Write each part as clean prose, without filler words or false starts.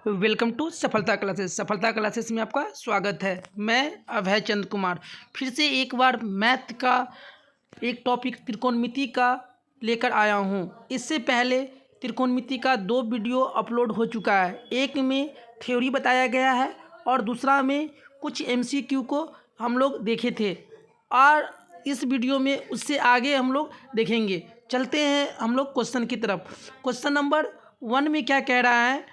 Welcome to सफलता classes. सफलता classes में आपका स्वागत है। मैं अभय चंद्र कुमार फिर से एक बार मैथ का एक टॉपिक त्रिकोणमिति का लेकर आया हूँ। इससे पहले त्रिकोणमिति का 2 वीडियो अपलोड हो चुका है। एक में थ्योरी बताया गया है और दूसरा में कुछ MCQ को हम लोग देखे थे, और इस वीडियो में उससे आगे हम लोग देखेंगे। चलते हैं हम लोग क्वेश्चन की तरफ। क्वेश्चन नंबर 1 में क्या कह रहा है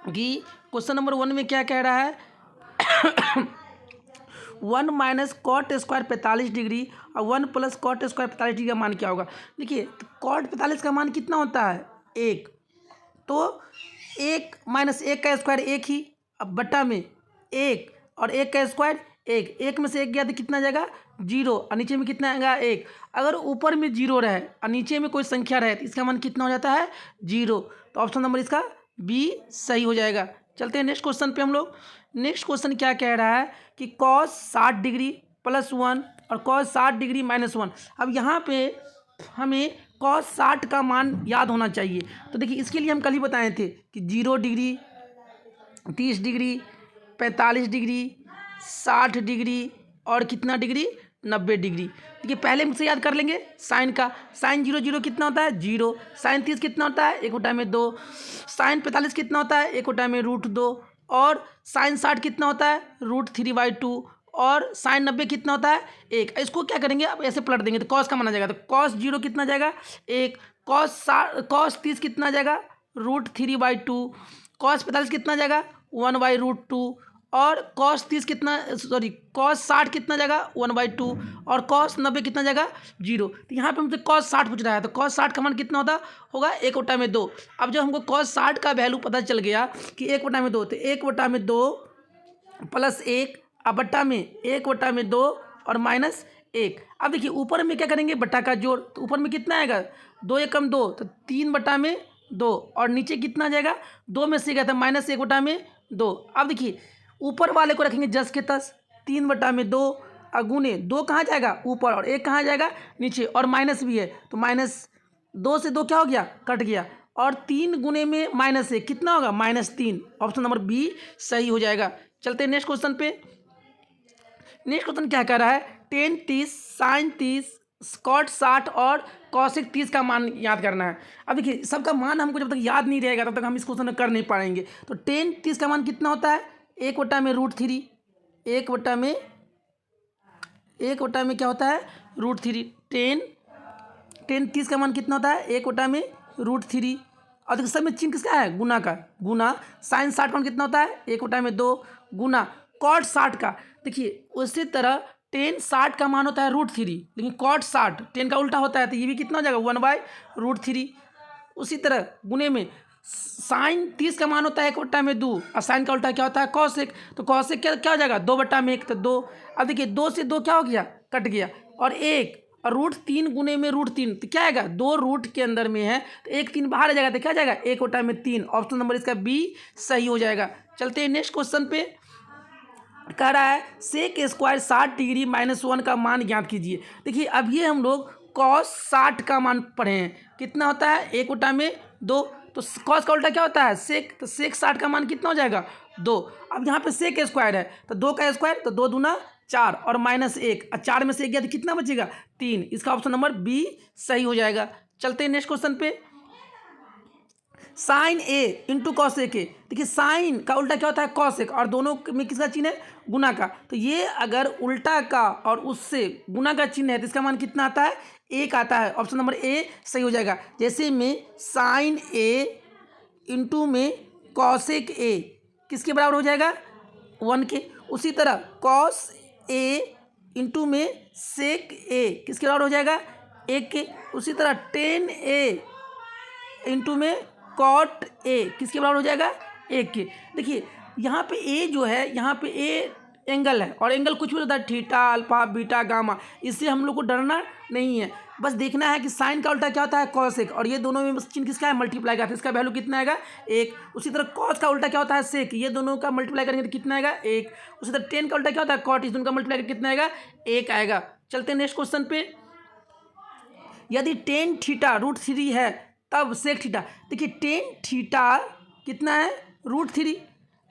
कि क्वेश्चन नंबर 1 में क्या कह रहा है 1 माइनस कॉट स्क्वायर 45 डिग्री और 1 प्लस कॉट स्क्वायर 45 डिग्री का मान क्या होगा। देखिए, कॉट 45 का मान कितना होता है 1, तो 1 माइनस 1 का स्क्वायर 1 ही, अब बट्टा में 1 और 1 का स्क्वायर 1, 1 में से 1 गया तो कितना जाएगा 0, और नीचे में कितना आएगा 1। अगर ऊपर में 0 रहे और नीचे में कोई संख्या रहे तो इसका मान कितना हो जाता है 0। तो ऑप्शन नंबर इसका बी सही हो जाएगा। चलते हैं नेक्स्ट क्वेश्चन पे हम लोग। नेक्स्ट क्वेश्चन क्या कह रहा है कि कॉस 60 डिग्री प्लस 1 और कॉस 60 डिग्री माइनस 1। अब यहाँ पे हमें कॉस 60 का मान याद होना चाहिए। तो देखिए, इसके लिए हम कल ही बताए थे कि 0 डिग्री, 30 डिग्री, 45 डिग्री, 60 डिग्री और कितना डिग्री 90 डिग्री। देखिए, पहले मुझसे याद कर लेंगे साइन का। साइन 0 0 कितना होता है 0। साइन 30 कितना होता है 1/2। साइन 45 कितना होता है 1/√2। और साइन 60 कितना होता है √3/2। और साइन 90 कितना होता है 1। इसको क्या करेंगे, अब ऐसे पलट देंगे तो कॉस का माना जाएगा। तो कॉस 0 कितना जाएगा 1। कॉस 30 कितना जाएगा √3/2। कॉस 45 कितना जाएगा 1/√2। और कॉस 30 कितना, सॉरी कॉस 60 कितना जाएगा 1/2। और कॉस 90 कितना जाएगा 0। तो यहाँ पे मुझे कॉस 60 पूछ रहा है, तो कॉस 60 का मान कितना होगा 1/2। अब जब हमको कॉस 60 का वैल्यू पता चल गया कि 1/2, तो 1/2 प्लस 1 अब बट्टा में 1/2 और माइनस 1। अब देखिए, ऊपर में क्या करेंगे बट्टा का जोड़, तो ऊपर में कितना आएगा 2 एकम 2, तो 3/2। और नीचे कितना जाएगा 2 में से गया था माइनस 1/2। अब देखिए, ऊपर वाले को रखेंगे जस के तस, 3/2 गुने 2 कहाँ जाएगा ऊपर और 1 कहाँ जाएगा नीचे, और माइनस भी है तो माइनस 2 से 2 क्या हो गया कट गया, और 3 गुने में -1 कितना होगा -3। ऑप्शन नंबर बी सही हो जाएगा। चलते हैं नेक्स्ट क्वेश्चन पे। नेक्स्ट क्वेश्चन क्या कह रहा है टेन 30 साइन 30 स्कॉट 60 और कॉसिक 30 का मान याद करना है। अब देखिए, सबका मान हमको जब तक याद नहीं रहेगा तब तक हम इस क्वेश्चन कर नहीं पाएंगे। तो टेन 30 का मान कितना होता है 1/√3। 1/में क्या होता है √3। टेन 30 का मान कितना होता है 1/√3। और देखिए, सब में चिन्ह किसका है गुना का। गुना साइन 60 का मान कितना होता है 1/2 गुना कॉट 60 का। देखिए, उसी तरह टेन 60 का मान होता है √3, लेकिन कॉट 60 टेन का उल्टा होता है, तो ये भी कितना हो जाएगा 1/√3। उसी तरह गुने में साइन 30 का मान होता है 1/2 और साइन का उल्टा क्या होता है कॉसेक। तो कॉसेक क्या हो जाएगा 2/1, तो 2। अब देखिए, 2 से 2 क्या हो गया कट गया, और 1 और √3 गुने में √3, तो क्या आएगा 2 रूट के अंदर में है तो 1 3 बाहर आ जाएगा, तो क्या जाएगा 1/3। ऑप्शन नंबर इसका बी सही हो जाएगा। चलते हैं नेक्स्ट क्वेश्चन पे। कह रहा है सेक स्क्वायर 60 डिग्री -1 का मान ज्ञात कीजिए। देखिए, अब ये हम लोग कॉस 60 का मान पढ़े हैं, कितना होता है 1/2। तो कॉस का उल्टा क्या होता है सेक, तो सेक 60 का मान कितना हो जाएगा 2। अब यहाँ पे सेक स्क्वायर है तो 2 का स्क्वायर, तो 2 दूना 4 और -1, और 4 में से 1 गया तो कितना बचेगा 3। इसका ऑप्शन नंबर बी सही हो जाएगा। चलते हैं नेक्स्ट क्वेश्चन पे। Sine A into cosec A. देखिए, साइन का उल्टा क्या होता है कॉसेक, और दोनों में किसका चिन्ह है गुना का। तो ये अगर उल्टा का और उससे गुना का चिन्ह है तो इसका मान कितना आता है 1 आता है। ऑप्शन नंबर ए सही हो जाएगा। जैसे में साइन ए इंटू में कॉसेक ए किसके बराबर हो जाएगा 1 के। उसी तरह कॉस ए इंटू में सेक ए किसके बराबर हो जाएगा 1 के। उसी तरह टेन ए इंटू में कॉट ए किसके बराबर हो जाएगा 1 के। देखिए, यहाँ पे ए जो है, यहाँ पे ए एंगल है, और एंगल कुछ भी होता है थीटा अल्फा बीटा गामा, इससे हम लोग को डरना नहीं है। बस देखना है कि साइन का उल्टा क्या होता है कॉसेक, और ये दोनों में बस चिन्ह किसका है मल्टीप्लाई का, तो इसका वैल्यू कितना आएगा 1। उसी तरह कॉस का उल्टा क्या होता है सेक, ये दोनों का मल्टीप्लाई करेंगे तो कितना आएगा 1। उसी तरह टेन का उल्टा क्या होता है कॉट, इस दोनों का मल्टीप्लाई करके कितना आएगा 1 आएगा। चलते हैं नेक्स्ट क्वेश्चन पे। यदि टेन थीटा √3 है तब सेक थीटा। देखिए, टेन थीटा कितना है √3।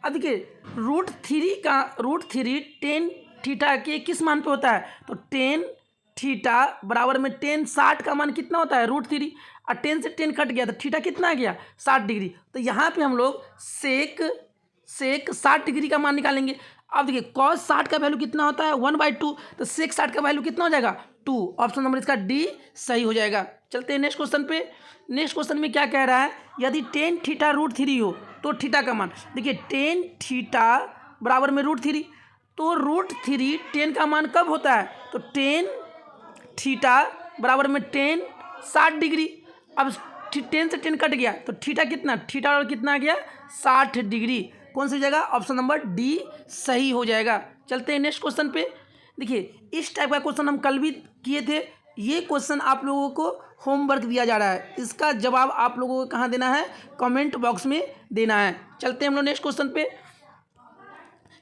अब देखिए √3 टेन थीटा के किस मान पे होता है, तो टेन थीटा बराबर में टेन 60 का मान कितना होता है √3, और 10 से 10 कट गया तो थीटा कितना आ गया 60 डिग्री। तो यहाँ पे हम लोग सेक 60 डिग्री का मान निकालेंगे। अब देखिए कॉस 60 का वैल्यू कितना होता है 1/2, तो सेक 60 का वैल्यू कितना हो जाएगा 2। ऑप्शन नंबर इसका डी सही हो जाएगा। चलते हैं नेक्स्ट क्वेश्चन पे। नेक्स्ट क्वेश्चन में क्या कह रहा है, यदि टेन थीटा √3 हो तो थीटा का मान, देखिए टेन थीटा बराबर में √3, तो √3 10 का मान कब होता है, तो टेन थीटा बराबर में 10 60 डिग्री। अब 10 से 10 कट गया तो थीटा कितना आ गया 60 डिग्री। कौन सी जगह, ऑप्शन नंबर डी सही हो जाएगा। चलते हैं नेक्स्ट क्वेश्चन पे। देखिए इस टाइप का क्वेश्चन हम कल भी किए थे। ये क्वेश्चन आप लोगों को होमवर्क दिया जा रहा है, इसका जवाब आप लोगों को कहाँ देना है, कमेंट बॉक्स में देना है। चलते हैं हम लोग नेक्स्ट क्वेश्चन पे।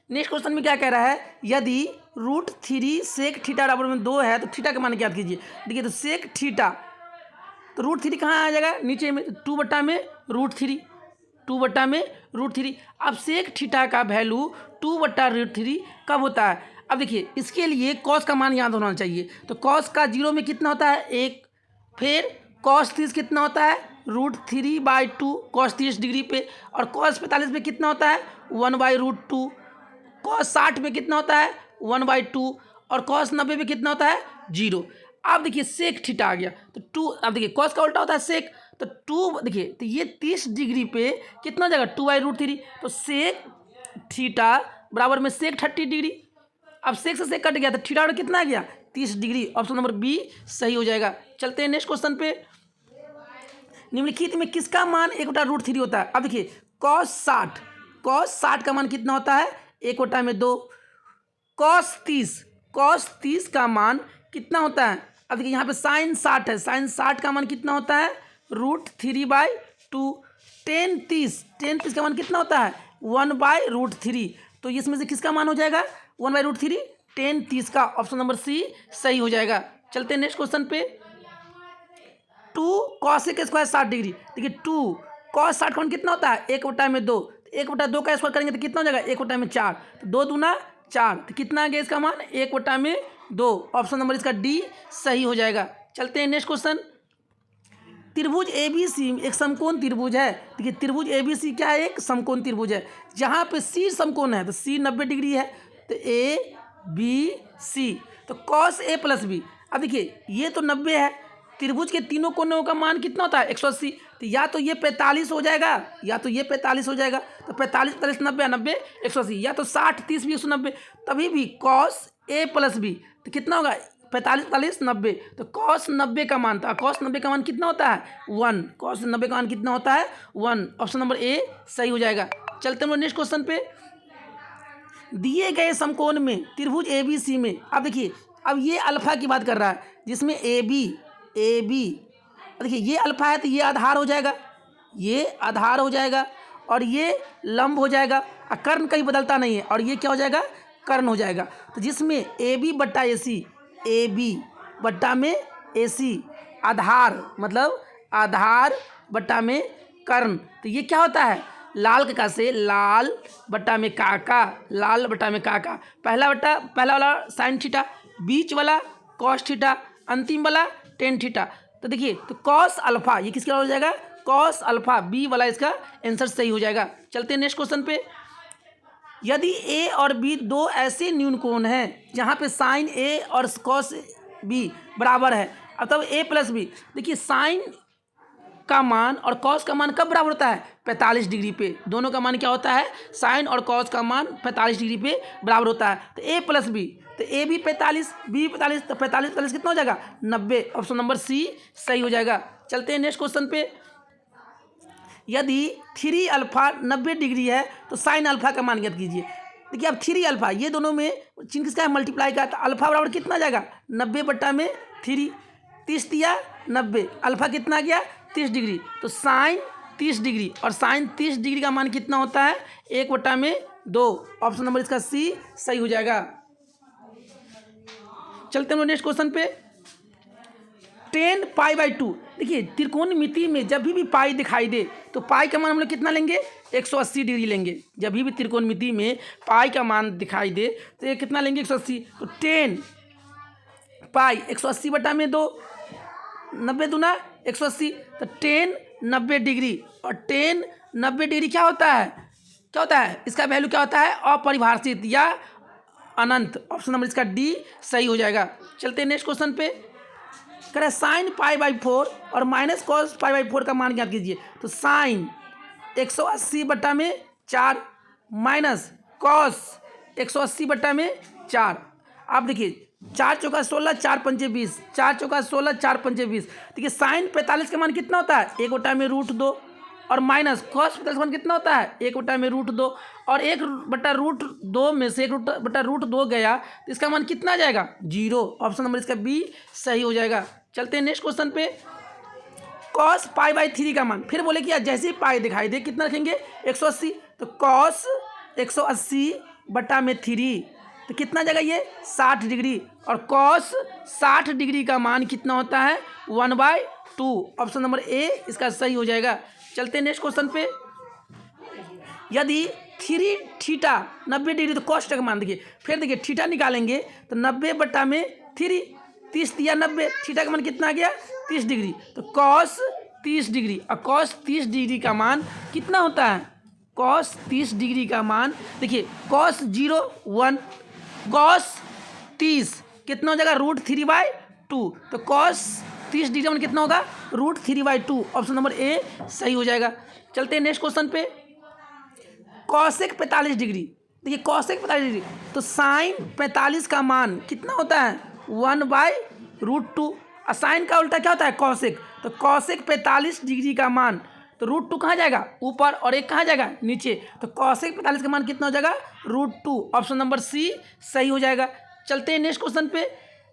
नेक्स्ट क्वेश्चन में क्या कह रहा है, यदि √3 सेक थीटा बराबर में 2 है तो थीटा का मान ज्ञात कीजिए। देखिए तो सेक थीटा, तो √3 कहाँ आ जाएगा नीचे में, 2/√3। अब सेक थीटा का वैल्यू 2/√3 कब होता है। अब देखिए इसके लिए कॉस का मान याद होना चाहिए, तो कॉस का 0 में कितना होता है 1, फिर कॉस 30 कितना होता है √3/2 कॉस 30 डिग्री पे, और कॉस 45 में कितना होता है 1/√2, कॉस 60 में कितना होता है 1/2, और कॉस 90 में कितना होता है 0। अब देखिए सेक थीटा आ गया तो 2, अब देखिए कॉस का उल्टा होता है सेक, तो 2 देखिए तो ये 30 डिग्री पे कितना हो जाएगा 2/√3, तो सेक थीटा बराबर में सेक 30 डिग्री। अब सेक से सेक कट गया तो थीटा और कितना आ गया 30 डिग्री। ऑप्शन नंबर बी सही हो जाएगा। चलते हैं नेक्स्ट क्वेश्चन पे। निम्नलिखित में किसका मान 1/√3 होता है। अब देखिए कॉस 60 का मान कितना होता है 1/2। कॉस 30 का मान कितना होता है, अब देखिए यहाँ पे साइन 60 है, साइन 60 का मान कितना होता है √3/2। टेन 30 का मान कितना होता है 1/√3, तो इसमें से किसका मान हो जाएगा 1/√3, टेन 30 का। ऑप्शन नंबर सी सही हो जाएगा। चलते हैं नेक्स्ट क्वेश्चन पे। 2 कॉसेक स्क्वायर 60 डिग्री, देखिए 2 कॉस 60 का मान कितना होता है 1/2, 1/2 का स्क्वायर करेंगे तो कितना हो जाएगा 1/4, तो 2 दूना 4, तो कितना आ गया इसका मान 1/2। ऑप्शन नंबर इसका डी सही हो जाएगा। चलते हैं नेक्स्ट क्वेश्चन। त्रिभुज ABC एक समकोण त्रिभुज है। देखिए त्रिभुज ABC क्या है, एक समकोण त्रिभुज है, जहाँ पे C समकोण है तो C 90 डिग्री है, तो ABC, तो कॉस A + B। अब देखिए ये तो 90 है, त्रिभुज के तीनों कोनों का मान कितना होता है 180, तो या तो ये 45 हो जाएगा या तो ये 45 हो जाएगा, तो 45 45 90 90 180, या तो 60 30 भी 190, तभी भी कॉस A + B तो कितना होगा 45 45 90, तो कॉस 90 का मान था, कॉस 90 का मान कितना होता है 1, कॉस 90 का मान कितना होता है 1। ऑप्शन नंबर ए सही हो जाएगा। चलते हैं नेक्स्ट क्वेश्चन पे। दिए गए समकोण में त्रिभुज ABC में, अब देखिए अब ये अल्फा की बात कर रहा है, जिसमें AB देखिए ये अल्फा है तो ये आधार हो जाएगा, और ये लंब हो जाएगा, और कर्ण कहीं बदलता नहीं है, और ये क्या हो जाएगा कर्ण हो जाएगा। तो जिसमें AB बट्टा में AC आधार, मतलब आधार बट्टा में कर्ण, तो ये क्या होता है लाल का से लाल बट्टा में काका, पहला वाला साइन थीटा, बीच वाला कॉस थीटा, अंतिम वाला टेन थीटा। तो देखिए तो कॉस अल्फा ये किसका हो जाएगा कॉस अल्फा, बी वाला इसका आंसर सही हो जाएगा। चलते हैं नेक्स्ट क्वेश्चन पे। यदि A और B दो ऐसे न्यून कोण हैं जहाँ पे साइन A और कॉस B बराबर है, अब तब A + B, देखिए साइन का मान और कॉस का मान कब बराबर होता है 45 डिग्री पे, दोनों का मान क्या होता है साइन और कॉस का मान 45 डिग्री पे बराबर होता है। तो A + B, तो A भी 45 B 45, तो 45 कितना हो जाएगा 90। ऑप्शन नंबर सी सही हो जाएगा। चलते हैं नेक्स्ट क्वेश्चन पे। यदि 3α 90 डिग्री है तो साइन अल्फा का मान ज्ञात कीजिए। देखिए अब 3α ये दोनों में चिन्ह किसका है मल्टीप्लाई का, तो अल्फा बराबर कितना जाएगा 90/3, 30 दिया 90, अल्फा कितना गया 30 डिग्री, तो साइन 30 डिग्री, और साइन 30 डिग्री का मान कितना होता है 1/2। ऑप्शन नंबर इसका सी सही हो जाएगा। चलते हैं नेक्स्ट क्वेश्चन पे। 10 पाई बाई 2। देखिए त्रिकोणमिति में जब भी पाई दिखाई दे तो पाई का मान हम लोग कितना लेंगे, 180 डिग्री लेंगे। जब भी त्रिकोणमिति में पाई का मान दिखाई दे तो ये कितना लेंगे, 180। तो 10 पाई 180 बटा में 2, 90 दूना 180, तो 10 90 डिग्री। और 10 90 डिग्री क्या होता है, इसका वैल्यू क्या होता है, अपरिभाषित या अनंत। ऑप्शन नंबर इसका डी सही हो जाएगा। चलते हैं नेक्स्ट क्वेश्चन पे। कह रहा है साइन पाई बाई 4 और माइनस कॉस पाई बाई 4 का मान ज्ञात कीजिए। तो साइन 180 बटा में 4 माइनस कॉस 180 बटा में 4। आप देखिए 4 चौका 16, 4 पंचे 20, 4 चौका 16, 4 पंचे 20। देखिए साइन 45 का मान कितना होता है, 1 बटा में √2 और माइनस कॉस 45 का मान कितना होता है, 1 बटा में √2 और 1 बटा √2 में से 1 बटा √2 गया तो इसका मान कितना आ जाएगा, 0। ऑप्शन नंबर इसका बी सही हो जाएगा। चलते हैं नेक्स्ट क्वेश्चन पे। कॉस पाई बाई 3 का मान, फिर बोले कि यार जैसे ही पाई दिखाई दे कितना रखेंगे, 180। तो कॉस 180 बटा में 3 तो कितना जाएगा ये, 60 डिग्री। और कॉस 60 डिग्री का मान कितना होता है, 1/2। ऑप्शन नंबर ए इसका सही हो जाएगा। चलते हैं नेक्स्ट क्वेश्चन पे। यदि 3 थीटा 90 डिग्री तो कॉस का मान देखिए, फिर देखिए थीटा निकालेंगे तो 90 बटा में 3, 30 दिया 90, थीटा का मान कितना आ गया, 30 डिग्री। तो कॉस 30 डिग्री और कॉस 30 डिग्री का मान कितना होता है, कॉस 30 डिग्री का मान देखिए कॉस 0 1, कॉस 30 कितना हो जाएगा, √3/2। तो कॉस 30 डिग्री का मान कितना होगा, √3/2। ऑप्शन नंबर ए सही हो जाएगा। चलते हैं नेक्स्ट क्वेश्चन पे। कॉसेक 45 डिग्री, देखिए कॉसेक 45 डिग्री तो साइन 45 का मान कितना होता है, 1/√2। और साइन का उल्टा क्या होता है, कॉसेक। तो कॉसेक 45 डिग्री का मान तो √2 कहाँ जाएगा, ऊपर, और एक कहाँ जाएगा, नीचे। तो कॉसेक 45 का मान कितना हो जाएगा, √2। ऑप्शन नंबर सी सही हो जाएगा। चलते हैं नेक्स्ट क्वेश्चन पे।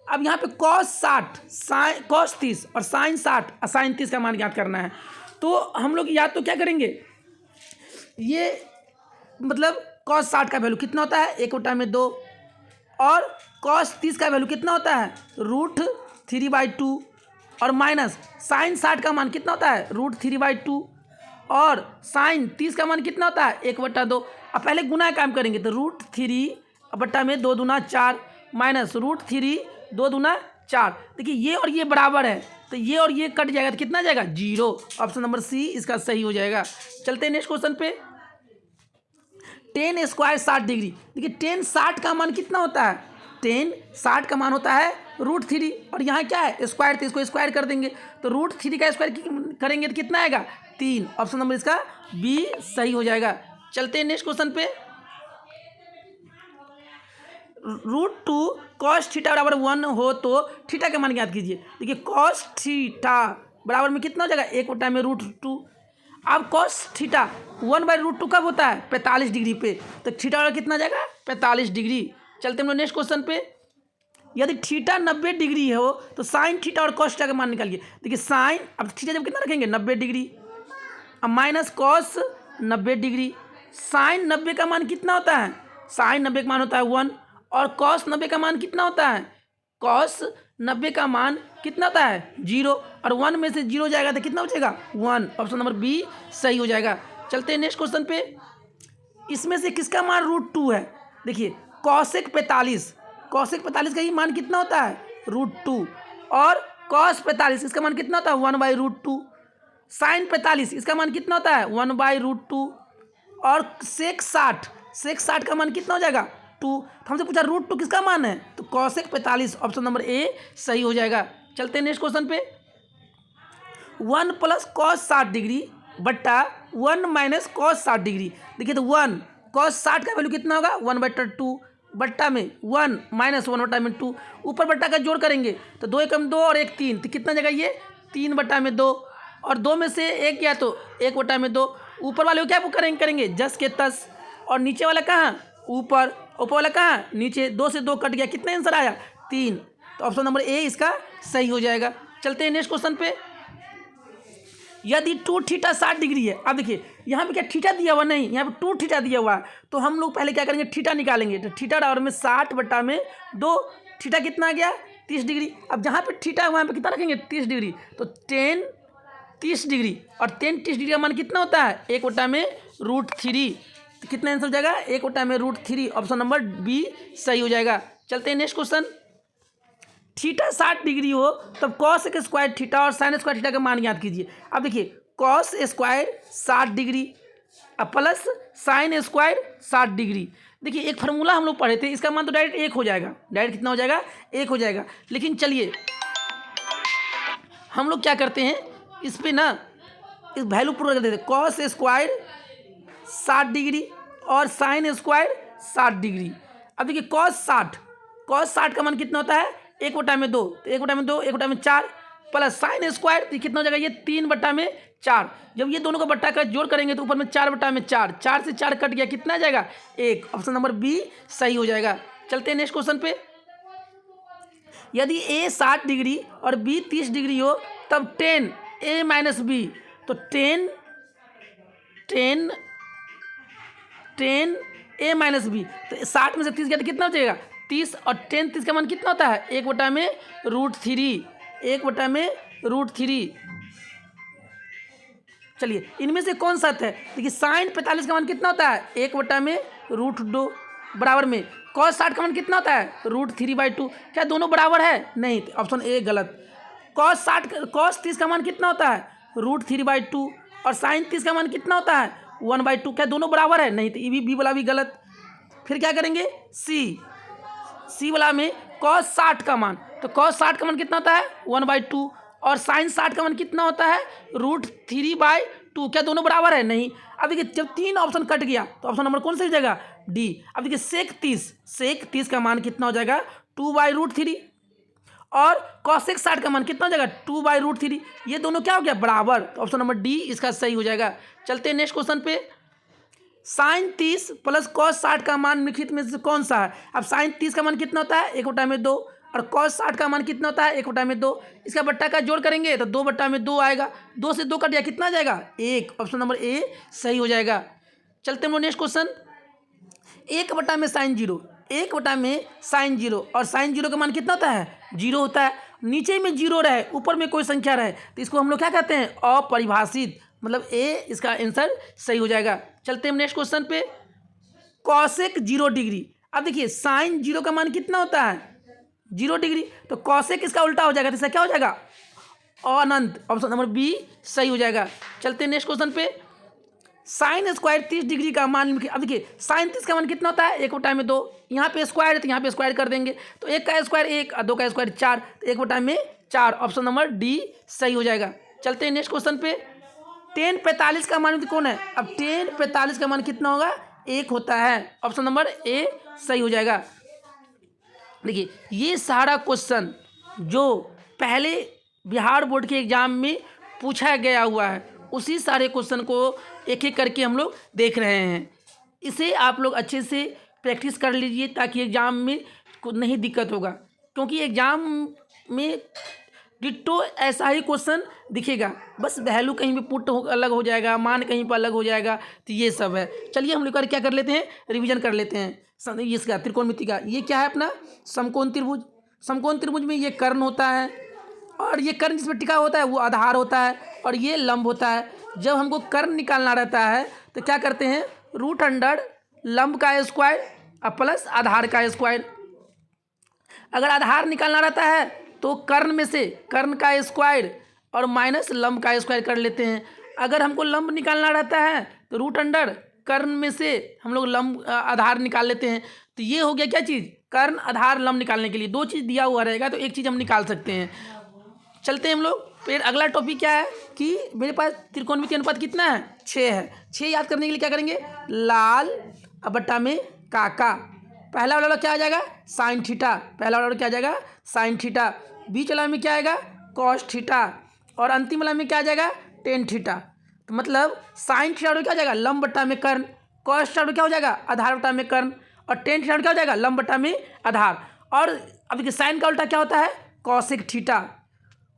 अब यहाँ पे कॉस 60 साइन कॉस 30 और साइन 60 और साइन 30 का मान ज्ञात करना है। तो हम लोग या तो क्या करेंगे, ये मतलब कॉस 60 का वैल्यू कितना होता है, 1 बटा में 2 और कॉस 30 का वैल्यू कितना होता है, √3/2 और माइनस साइन 60 का मान कितना होता है, √3/2 और साइन 30 का मान कितना होता है, 1/2। अब पहले गुना काम करेंगे तो √3 बटा में 2 दूना 4 माइनस √3 2 दूना 4। देखिए ये और ये बराबर है तो ये और ये कट जाएगा तो कितना जाएगा, 0। ऑप्शन नंबर सी इसका सही हो जाएगा। चलते हैं नेक्स्ट क्वेश्चन पे। 10 स्क्वायर 60 डिग्री, देखिए 10 60 का मान कितना होता है, 10 60 का मान होता है √3 और यहाँ क्या है स्क्वायर, तो इसको स्क्वायर कर देंगे तो √3 का स्क्वायर करेंगे तो कितना आएगा, 3। ऑप्शन नंबर इसका बी सही हो जाएगा। चलते हैं नेक्स्ट क्वेश्चन पे। √2 कॉस थीटा बराबर 1 हो तो थीटा का मान ज्ञात कीजिए। देखिए कॉस थीटा बराबर में कितना हो जाएगा, 1 बटा में √2। अब कॉस थीटा 1/√2 कब होता है, 45 डिग्री पे, तो थीटा वाला कितना जाएगा, 45 डिग्री। चलते हम लोग नेक्स्ट क्वेश्चन पे। यदि थीटा 90 डिग्री हो तो साइन थीटा और कॉस थीटा का मान निकालिए। देखिए साइन, अब थीटा जब कितना रखेंगे, 90 डिग्री, अब माइनस कॉस 90 डिग्री। साइन 90 का मान कितना होता है, साइन 90 का मान होता है 1 और कॉस 90 का मान कितना होता है, कॉस 90 का मान कितना होता है, 0 और 1 में से 0 जाएगा तो कितना बचेगा, 1। ऑप्शन नंबर बी सही हो जाएगा। चलते हैं नेक्स्ट क्वेश्चन पे। इसमें से किसका मान √2 है, देखिए कॉसेक 45, कॉसेक 45 का ही मान कितना होता है, √2 और कॉस 45 इसका मान कितना होता है, 1/√2। साइन 45 इसका मान कितना होता है, 1/√2 और सेक 60 का मान कितना हो जाएगा, 2। तो हमसे पूछा √2 किसका मान है, तो कॉसेक 45। ऑप्शन नंबर ए सही हो जाएगा। चलते हैं नेक्स्ट क्वेश्चन पे। 1 + कॉस 60 डिग्री बट्टा 1 माइनस कॉस 60 डिग्री। देखिए तो 1 कॉस 60 का वैल्यू कितना होगा, 1/2 बट्टा में 1 माइनस 1 बटा में 2, ऊपर बट्टा का जोड़ करेंगे तो 2 एकम 2 और 1 3, तो कितना जगह ये 3 बटा में 2 और 2 में से 1 गया तो 1 बटा में 2। ऊपर वाले को क्या करेंगे जस के तस और नीचे वाला कहाँ, ऊपर वाला कहाँ, नीचे। 2 से 2 कट गया, कितना आंसर आया, 3। तो ऑप्शन नंबर ए इसका सही हो जाएगा। चलते हैं नेक्स्ट क्वेश्चन पे। यदि 2 थीटा 60 डिग्री है, अब देखिए यहाँ पे क्या थीटा दिया हुआ नहीं, यहाँ पे 2 थीटा दिया हुआ है, तो हम लोग पहले क्या करेंगे, थीटा निकालेंगे। तो थीटा बराबर में 60 बटा में 2, थीटा कितना आ गया, 30 डिग्री। अब जहाँ पे थीटा है वहाँ पे कितना रखेंगे 30 डिग्री, तो टेन 30 डिग्री, और टेन 30 डिग्री का मान कितना होता है 1/√3। तो कितना आंसर हो जाएगा 1/√3। ऑप्शन नंबर बी सही हो जाएगा। चलते हैं नेक्स्ट क्वेश्चन। थीटा 60 डिग्री हो तब कॉस स्क्वायर थीटा और साइन स्क्वायर थीटा का मान ज्ञात कीजिए। अब देखिए cos square 60 degree plus sine square 60 degree. देखिए एक फार्मूला हम लोग पढ़े थे, इसका मान तो डायरेक्ट 1 हो जाएगा, डायरेक्ट कितना हो जाएगा 1 हो जाएगा। लेकिन चलिए हम लोग क्या करते हैं, इस पर ना इस वैल्यू पूरा कर देते हैं। कॉस स्क्वायर 60 डिग्री और साइन स्क्वायर 60 डिग्री। अब देखिए कॉस 60 का मान कितना होता है 1/2, तो 1/2 1/4 प्लस साइन स्क्वायर तो कितना हो जाएगा ये 3/4। जब ये दोनों का बट्टा का जोड़ करेंगे तो ऊपर में 4/4, 4 से 4 कट गया, कितना आ जाएगा 1। ऑप्शन नंबर बी सही हो जाएगा। चलते हैं नेक्स्ट क्वेश्चन पे। यदि ए 60 डिग्री और बी 30 डिग्री हो तब 10a माइनस बी, तो 10a माइनस बी, तो 60 में से 30 गया तो कितना हो जाएगा 30, और 30 का मान कितना होता है 1/√3, 1/√3। चलिए इनमें से कौन सा है, देखिए साइन 45 का मान कितना होता है 1/√2 बराबर में कॉस 60 का मान कितना होता है √3/2। क्या दोनों बराबर है, नहीं, तो ऑप्शन ए गलत। कॉस 30 का मान कितना होता है √3/2 और साइन 30 का मान कितना होता है 1/2। क्या दोनों बराबर है, नहीं, तो ये भी बी वाला भी गलत। फिर क्या करेंगे सी वाला में कॉस 60 का मान, तो कॉस 60 का मान कितना होता है 1/2 और साइन 60 का मान कितना होता है √3/2। क्या दोनों बराबर है, नहीं। अब देखिए जब 3 ऑप्शन कट गया तो ऑप्शन नंबर कौन सा हो जाएगा डी। अब देखिए सेक 30 का मान कितना हो जाएगा 2/√3 और कॉसेक 60 का मान कितना हो जाएगा 2/√3। ये दोनों क्या हो गया बराबर, तो ऑप्शन नंबर डी इसका सही हो जाएगा। चलते हैं नेक्स्ट क्वेश्चन पे। साइन 30 प्लस कॉस 60 का मान निम्नलिखित में से कौन सा है। अब साइन 30 का मान कितना होता है 1/2 और कॉस 60 का मान कितना होता है 1/2। इसका बट्टा का जोड़ करेंगे तो 2/2 आएगा, 2 से 2 कट गया, कितना आ जाएगा 1। ऑप्शन नंबर ए सही हो जाएगा। चलते हैं नेक्स्ट क्वेश्चन। 1/में साइन 0, 1/में साइन 0 और साइन 0 का मान कितना होता है 0 होता है। नीचे में 0 रहे ऊपर में कोई संख्या रहे तो इसको हम लोग क्या कहते हैं अपरिभाषित, मतलब ए इसका आंसर सही हो जाएगा। चलते हैं नेक्स्ट क्वेश्चन पे। Cosec 0 degree. अब देखिए साइन 0 का मान कितना होता है 0 डिग्री, तो कॉसेक इसका उल्टा हो जाएगा, तो इसका क्या हो जाएगा अनंत। ऑप्शन नंबर बी सही हो जाएगा। चलते हैं नेक्स्ट क्वेश्चन पे। साइन स्क्वायर 30 डिग्री का मान, अब देखिए साइन 30 का मान कितना होता है 1/2। यहाँ पे स्क्वायर है तो यहाँ पे स्क्वायर कर देंगे, तो 1 का स्क्वायर 1 और 2 का स्क्वायर 4, तो 1/4। ऑप्शन नंबर डी सही हो जाएगा। चलते हैं नेक्स्ट क्वेश्चन पे। 10/45 का मान कौन है। अब 10/45 का मान कितना होगा 1 होता है। ऑप्शन नंबर ए सही हो जाएगा। देखिए ये सारा क्वेश्चन जो पहले बिहार बोर्ड के एग्जाम में पूछा गया हुआ है उसी सारे क्वेश्चन को एक एक करके हम लोग देख रहे हैं। इसे आप लोग अच्छे से प्रैक्टिस कर लीजिए ताकि एग्ज़ाम में नहीं दिक्कत होगा, क्योंकि एग्ज़ाम में डिट्टो ऐसा ही क्वेश्चन दिखेगा, बस वैल्यू कहीं भी पुट अलग हो जाएगा, मान कहीं पर अलग हो जाएगा, तो ये सब है। चलिए हम लोग क्या कर लेते हैं रिवीजन कर लेते हैं। इसका त्रिकोणमिति का ये क्या है अपना समकोण त्रिभुज। समकोण त्रिभुज में ये कर्ण होता है और ये कर्ण जिसमें टिका होता है वो आधार होता है और ये लंब होता है। जब हमको कर्ण निकालना रहता है तो क्या करते हैं √अंडर लंब का स्क्वायर और प्लस आधार का स्क्वायर। अगर आधार निकालना रहता है तो कर्ण में से कर्ण का स्क्वायर और माइनस लंब का स्क्वायर कर लेते हैं। अगर हमको लंब निकालना रहता है तो √अंडर कर्ण में से हम लोग लंब आधार निकाल लेते हैं। तो ये हो गया क्या चीज़ कर्ण आधार लंब निकालने के लिए 2 चीज़ दिया हुआ रहेगा तो एक चीज़ हम निकाल सकते हैं। चलते हैं हम लोग। फिर अगला टॉपिक क्या है कि मेरे पास त्रिकोणमितीय अनुपात कितना है 6 है। 6 याद करने के लिए क्या करेंगे लाल बट्टा में काका। पहला वाला क्या आ जाएगा साइन थीटा, पहला वाला क्या आ जाएगा साइन थीटा। बीच वाला में क्या आएगा कॉस थीटा और अंतिम वाला में क्या आ जाएगा टेन थीटा। तो मतलब साइन थीटा क्या हो जाएगा लंब बट्टा में कर्ण, कॉस थीटा क्या हो जाएगा आधार बट्टा में कर्ण और टेन थीटा क्या हो जाएगा लंब बट्टा में आधार। और अब देखिए साइन का उल्टा क्या होता है कॉसेक थीटा,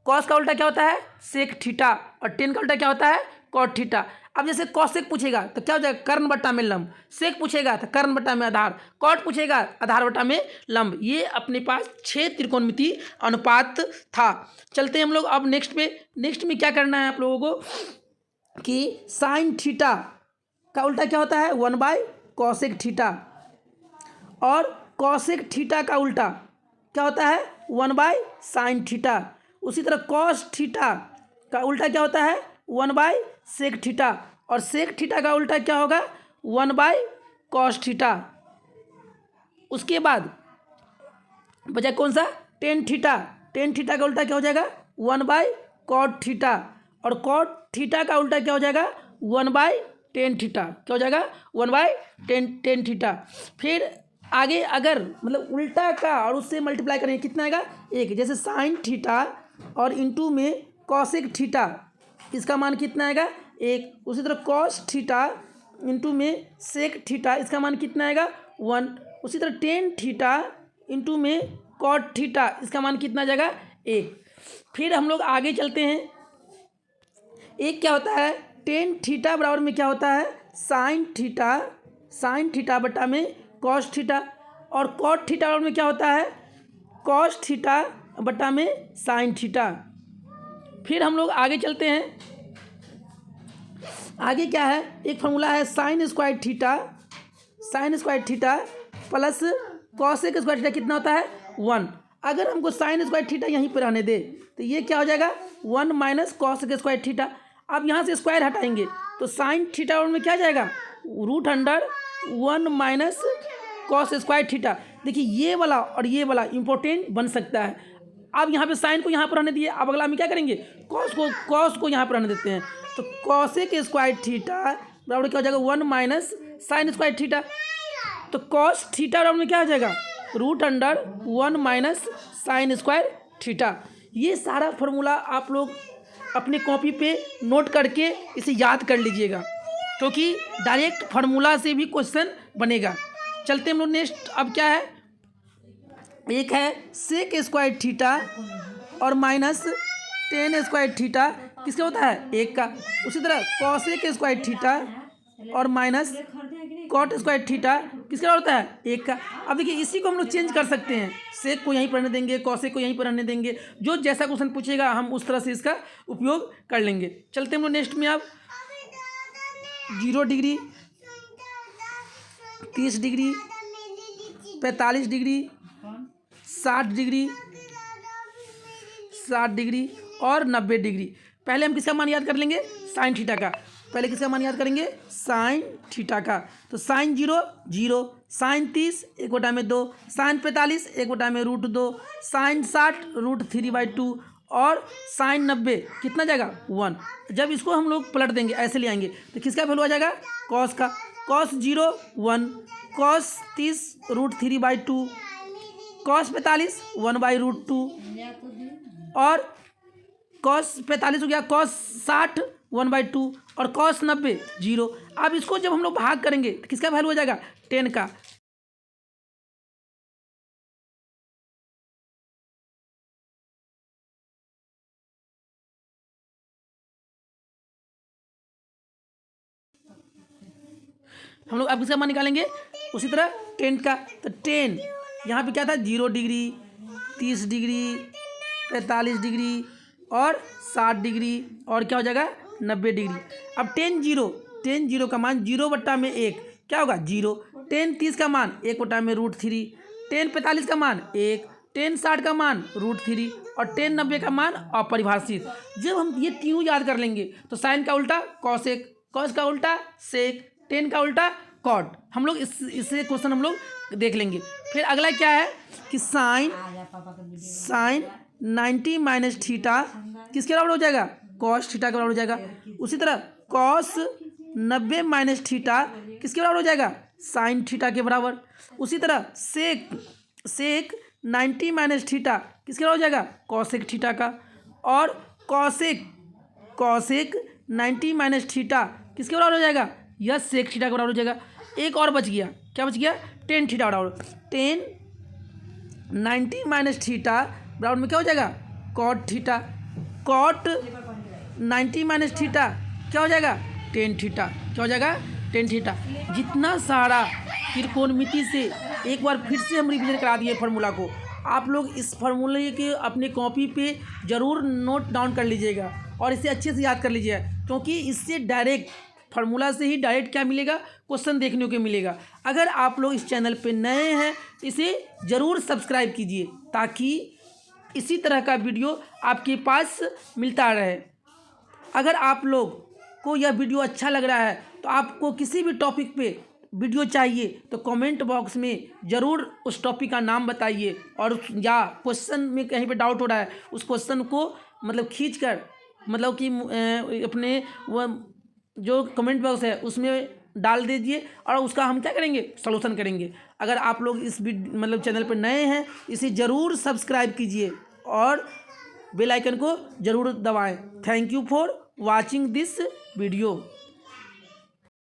कॉस का उल्टा क्या होता है सेक थीटा और टेन का उल्टा क्या होता है कॉट थीटा। अब जैसे कौशिक पूछेगा तो क्या हो जाएगा, कर्ण बट्टा में लंब। सेक पूछेगा तो कर्ण बट्टा में आधार। कॉट पूछेगा आधार बट्टा में लंब। ये अपने पास 6 त्रिकोणमितीय अनुपात था। चलते हैं हम लोग अब नेक्स्ट में क्या करना है आप लोगों को कि साइन थीटा का उल्टा क्या होता है, 1/कोसेक थीटा, और कोसेक थीटा का उल्टा क्या होता है, 1/साइन थीटा। उसी तरह कॉस थीटा का उल्टा क्या होता है, 1/सेक थीटा, और सेक थीटा का उल्टा क्या होगा, 1/कॉस थीटा। उसके बाद बचा कौन सा, टेन थीटा। टेन थीटा का उल्टा क्या हो जाएगा, 1/कॉट थीटा, और कॉट थीटा का उल्टा क्या हो जाएगा, 1/टेन थीटा। क्या हो जाएगा, 1/टेन थीटा। फिर आगे अगर मतलब उल्टा का और उससे मल्टीप्लाई करेंगे कितना आएगा, 1। जैसे साइन थीटा और इंटू में कॉसेक थीटा, इसका मान कितना आएगा, 1। उसी तरह कॉस थीटा इंटू में सेक थीटा, इसका मान कितना आएगा, 1। उसी तरह टेन थीटा इंटू में कॉट थीटा, इसका मान कितना आ जाएगा, 1। फिर हम लोग आगे चलते हैं। एक क्या होता है, टेन थीटा बराबर में क्या होता है, साइन थीटा बटा में कॉस थीटा, और कॉट थीटा बराबर में क्या होता है, कॉस थीटा बटा में साइन थीटा। फिर हम लोग आगे चलते हैं। आगे क्या है, एक फॉर्मूला है sine square theta plus cosec square theta, कितना होता है, 1। अगर हमको साइन स्क्वायर थीटा यहीं पर रहने दे तो ये क्या हो जाएगा, 1 माइनस कॉसेक स्क्वायर थीटा। अब यहाँ से स्क्वायर हटाएंगे तो साइन थीटा में क्या जाएगा, √1 माइनस कॉस स्क्वायर थीटा। देखिए ये वाला और ये वाला इंपॉर्टेंट बन सकता है। अब यहाँ पे साइन को यहाँ पर रहने दिए, अब अगला में क्या करेंगे, कॉस को यहाँ पर रहने देते हैं। तो कॉसेक स्क्वायर थीटा बराबर क्या हो जाएगा, 1 माइनस साइन स्क्वायर थीटा। तो कॉस थीटा बराबर में क्या हो जाएगा, √1 माइनस साइन स्क्वायर थीटा। ये सारा फॉर्मूला आप लोग अपने कॉपी पे नोट करके इसे याद कर लीजिएगा, क्योंकि डायरेक्ट फार्मूला से भी क्वेश्चन बनेगा। चलते हम लोग नेक्स्ट। अब क्या है, एक है सेक स्क्वायर थीटा और माइनस टेन स्क्वायर थीटा, किसका होता है, 1 का। उसी तरह कॉसेक स्क्वायर थीटा और माइनस कॉट स्क्वायर थीटा, किसका होता है, 1 का। अब देखिए इसी को हम लोग चेंज कर सकते हैं, सेक को यहीं पर रहने देंगे, कॉसेक को यहीं पर रहने देंगे, जो जैसा क्वेश्चन पूछेगा हम उस तरह से इसका उपयोग कर लेंगे। चलते हम लोग नेक्स्ट में। अब 0 degree, 30 degree, 45 degree, 60 degree, 60 degree और 90 डिग्री। पहले हम किसका मान याद कर लेंगे, साइन थीटा का। पहले किसका मान याद करेंगे, साइन थीटा का। तो साइन 0 0, साइन 30 1/2, साइन 45 1/√2, साइन 60 √3/2 और साइन 90 कितना जाएगा, 1। जब इसको हम लोग पलट देंगे, ऐसे ले आएंगे तो किसका वैल्यू आ जाएगा, कॉस का। कॉस 0 1, कॉस 30 √3/2, कॉस 45 1/√2, और कॉस 45 हो गया, कॉस 60 1/2, और कॉस 90 0। अब इसको जब हम लोग भाग करेंगे तो किसका वैल्यू हो जाएगा, 10 का। हम लोग अब किसका मान निकालेंगे, उसी तरह 10 का। तो 10 यहाँ पे क्या था, 0 डिग्री, 30 डिग्री, 45 डिग्री और 60 डिग्री, और क्या हो जाएगा, 90 डिग्री। अब 10 0 का मान 0/1 क्या होगा, 0। 10 30 का मान 1/√3, 10 45 का मान 1, 10 60 का मान √3 और 10 90 का मान अपरिभाषित। जब हम ये तीनों याद कर लेंगे तो साइन का उल्टा कॉसेक, कॉस का उल्टा सेक, 10 का उल्टा कॉट। हम लोग इससे क्वेश्चन हम लोग देख लेंगे। फिर अगला क्या है कि साइन 90 माइनस थीटा किसके बराबर हो जाएगा, कॉस थीटा के बराबर हो जाएगा। उसी तरह कॉस 90 माइनस थीटा किसके बराबर हो जाएगा, साइन थीटा के बराबर। उसी तरह सेक 90 माइनस थीटा किसके बराबर हो जाएगा, कॉसेक थीटा का। और कॉसेक 90 माइनस थीटा किसके बराबर हो जाएगा, यह सेक थीटा के बराबर हो जाएगा। एक और बच गया, क्या बच गया, टेन थीटा बराबर। 90 माइनस थीटा बराबर में क्या हो जाएगा, cot theta. Cot 90 minus theta क्या हो जाएगा, टेन थीटा। क्या हो जाएगा? Tan theta. जितना सारा त्रिकोणमिति से एक बार फिर से हम रिवीजन करा दिए फार्मूला को। आप लोग इस फार्मूले के अपनी कॉपी पे ज़रूर नोट डाउन कर लीजिएगा और इसे अच्छे से याद कर लीजिएगा, क्योंकि इससे डायरेक्ट फार्मूला से ही डायरेक्ट क्या मिलेगा? क्वेश्चन देखने को मिलेगा। अगर आप लोग इस चैनल पे नए हैं तो इसे ज़रूर सब्सक्राइब कीजिए, ताकि इसी तरह का वीडियो आपके पास मिलता रहे। अगर आप लोग को यह वीडियो अच्छा लग रहा है तो आपको किसी भी टॉपिक पे वीडियो चाहिए तो कमेंट बॉक्स में ज़रूर उस टॉपिक का नाम बताइए, और या क्वेश्चन में कहीं पे डाउट हो रहा है उस क्वेश्चन को मतलब खींच कर मतलब कि अपने वह जो कमेंट बॉक्स है उसमें डाल दीजिए और उसका हम क्या करेंगे? सॉल्यूशन करेंगे। अगर आप लोग इस मतलब चैनल पर नए हैं इसे ज़रूर सब्सक्राइब कीजिए और बेल आइकन को ज़रूर दबाएं। Thank you for watching this video.